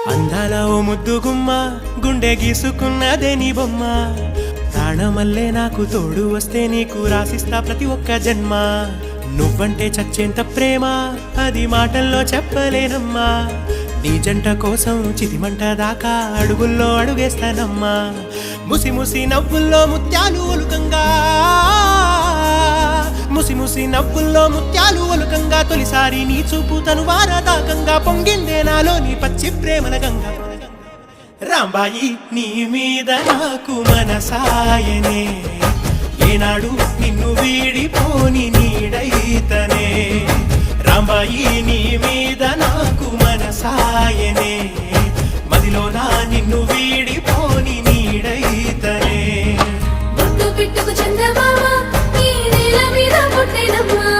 అందాల ఓ ముద్దు గుమ్మ గుండె గీసుకున్నదే నీ బొమ్మ ప్రాణమల్లే నాకు తోడు వస్తే నీకు రాసిస్తా ప్రతి ఒక్క జన్మ నువ్వంటే చచ్చేంత ప్రేమ అది మాటల్లో చెప్పలేనమ్మా నీ జంట కోసం చితిమంట దాకా అడుగుల్లో అడుగేస్తానమ్మా ముసి ముసి నవ్వుల్లో ముత్యాలు ఒలుకంగా ముసి ముసి నవ్వుల్లో ముత్యాలు ఒలుకంగా తొలిసారి నీ చూపు తను వారదాకంగా పొంగిందే నాలో నీ పచ్చి ప్రేమల గంగా రాంబాయి నీ మీద నాకు మనసాయనే ఏనాడు నిన్ను వీడిపోని నీడైతనే రాంబాయి నీ మీద నాకు మనసాయనే మదిలోన నిన్ను వీడిపోని నీడైతనే పుట్టు పిట్టుకు చందమామ ఈ నేల మీద పుట్టినమ్మా